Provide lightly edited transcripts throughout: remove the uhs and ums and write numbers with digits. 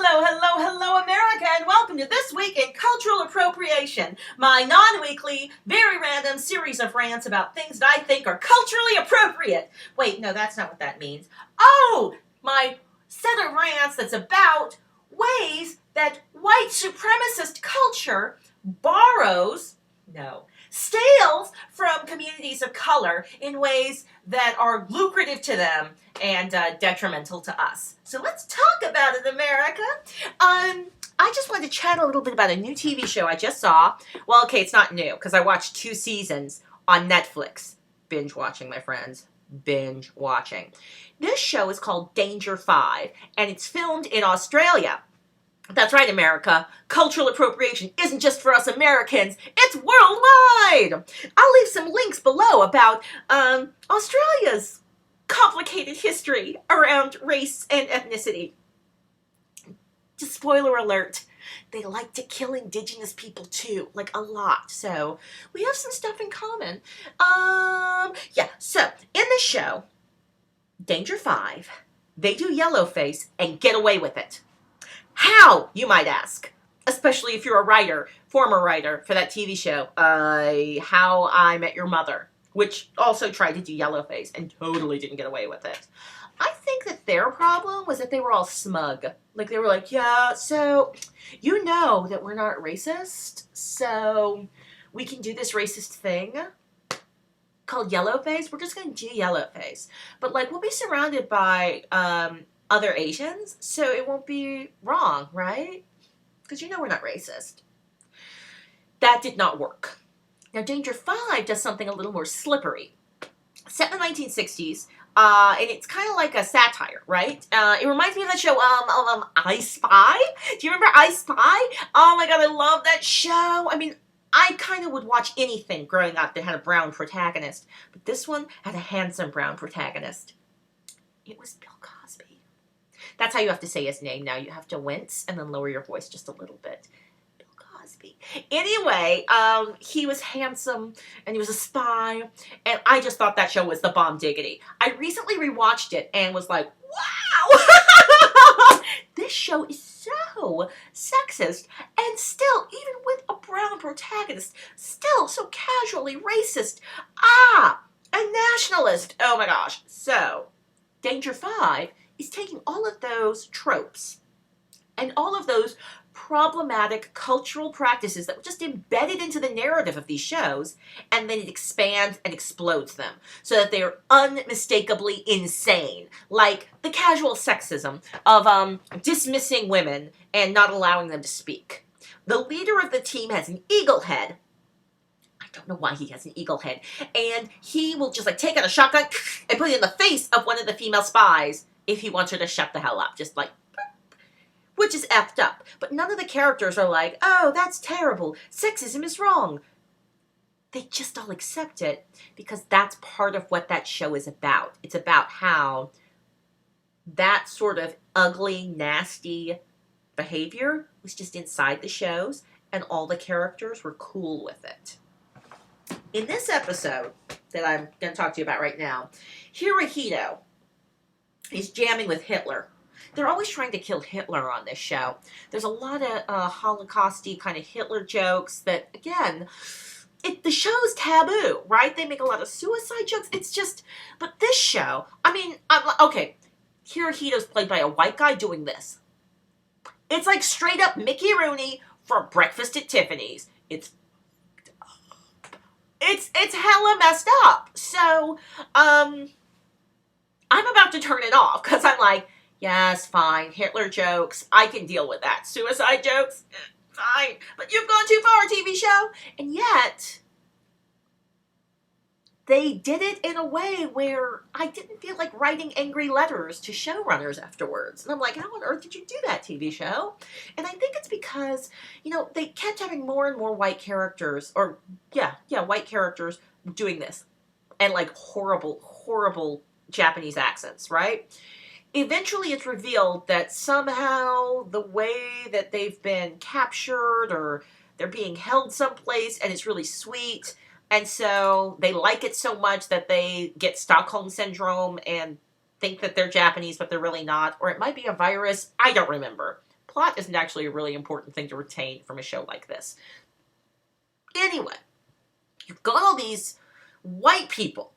Hello, America, and welcome to This Week in Cultural Appropriation, my non-weekly, very random series of rants about things that I think are culturally appropriate. Wait, no, that's not what that means. Oh, my set of rants that's about ways that white supremacist culture steals from communities of color in ways that are lucrative to them and detrimental to us. So let's talk about it, America. I just wanted to chat a little bit about a new TV show I just saw. Well, okay, it's not new, because I watched 2 seasons on Netflix. Binge watching, my friends. Binge watching. This show is called Danger 5, and it's filmed in Australia. That's right, America. Cultural appropriation isn't just for us Americans, it's worldwide! I'll leave some links below about Australia's complicated history around race and ethnicity. Just spoiler alert, they like to kill indigenous people too, like a lot, so we have some stuff in common. So in this show, Danger 5, they do yellowface and get away with it. How, you might ask? Especially if you're a writer, former writer for that TV show, How I Met Your Mother, which also tried to do yellowface and totally didn't get away with it. I think that their problem was that they were all smug. Like, they were like, yeah, so, you know that we're not racist, so we can do this racist thing called yellowface. We're just going to do yellowface. But, like, we'll be surrounded by, other Asians, so it won't be wrong, right? Because you know we're not racist. That did not work. Now, Danger 5 does something a little more slippery. Set in the 1960s, and it's kind of like a satire, right? It reminds me of that show, I Spy. Do you remember I Spy? Oh my god, I love that show. I mean, I kind of would watch anything growing up that had a brown protagonist, but this one had a handsome brown protagonist. It was Bill Cosby. That's how you have to say his name now. You have to wince and then lower your voice just a little bit. Bill Cosby. Anyway, he was handsome and he was a spy. And I just thought that show was the bomb diggity. I recently rewatched it and was like, wow! This show is so sexist and still, even with a brown protagonist, still so casually racist. And nationalist. Oh my gosh. So, Danger 5 is taking all of those tropes and all of those problematic cultural practices that were just embedded into the narrative of these shows, and then it expands and explodes them so that they are unmistakably insane. Like the casual sexism of dismissing women and not allowing them to speak. The leader of the team has an eagle head. I don't know why he has an eagle head. And he will just like take out a shotgun and put it in the face of one of the female spies if he wants her to shut the hell up. Just like, which is effed up. But none of the characters are like, oh, that's terrible. Sexism is wrong. They just all accept it because that's part of what that show is about. It's about how that sort of ugly, nasty behavior was just inside the shows and all the characters were cool with it. In this episode that I'm going to talk to you about right now, Hirohito is jamming with Hitler. They're always trying to kill Hitler on this show. There's a lot of Holocausty kind of Hitler jokes that, again, the show's taboo, right? They make a lot of suicide jokes. It's just, but this show, I mean, okay, Hirohito's played by a white guy doing this. It's like straight up Mickey Rooney from Breakfast at Tiffany's. It's hella messed up. So, I'm about to turn it off because I'm like, yes, fine, Hitler jokes, I can deal with that. Suicide jokes, fine, but you've gone too far, TV show. And yet, they did it in a way where I didn't feel like writing angry letters to showrunners afterwards. And I'm like, how on earth did you do that, TV show? And I think it's because, you know, they kept having more and more white characters, or, white characters doing this. And, like, horrible Japanese accents, right? Eventually it's revealed that somehow the way that they've been captured or they're being held someplace and it's really sweet, and so they like it so much that they get Stockholm Syndrome and think that they're Japanese but they're really not, or it might be a virus, I don't remember. plot isn't actually a really important thing to retain from a show like this. Anyway, you've got all these white people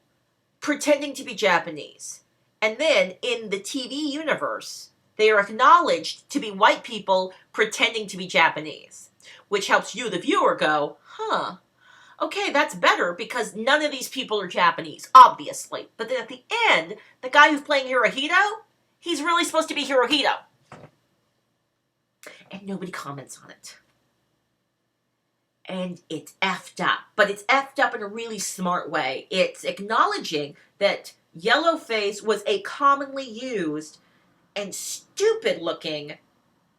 pretending to be Japanese. And then in the TV universe, they are acknowledged to be white people pretending to be Japanese, which helps you, the viewer, go, huh, okay, that's better because none of these people are Japanese, obviously. But then at the end, the guy who's playing Hirohito, he's really supposed to be Hirohito. And nobody comments on it. And it's effed up. But it's effed up in a really smart way. It's acknowledging that yellowface was a commonly used and stupid-looking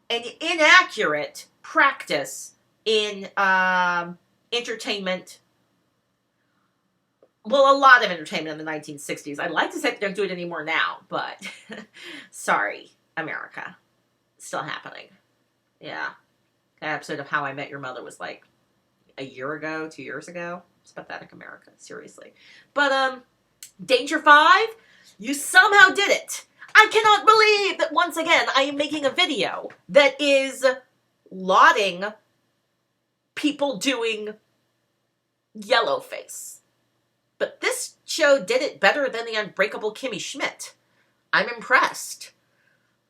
and inaccurate practice in entertainment. Well, a lot of entertainment in the 1960s. I'd like to say they don't do it anymore now, but sorry, America. It's still happening. Yeah. That episode of How I Met Your Mother was like a year ago, 2 years ago. It's pathetic, America. Seriously. But, Danger 5, you somehow did it. I cannot believe that once again I am making a video that is lauding people doing yellowface. But this show did it better than the Unbreakable Kimmy Schmidt. I'm impressed.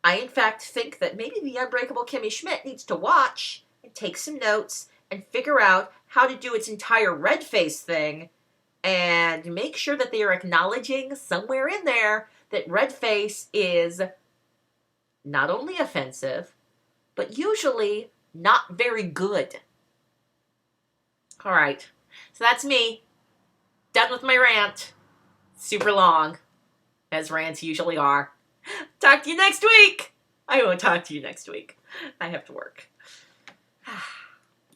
I, in fact, think that maybe the Unbreakable Kimmy Schmidt needs to watch and take some notes and figure out how to do its entire red face thing and make sure that they are acknowledging somewhere in there that red face is not only offensive, but usually not very good. All right, so that's me. Done with my rant. Super long, as rants usually are. Talk to you next week. I won't talk to you next week. I have to work.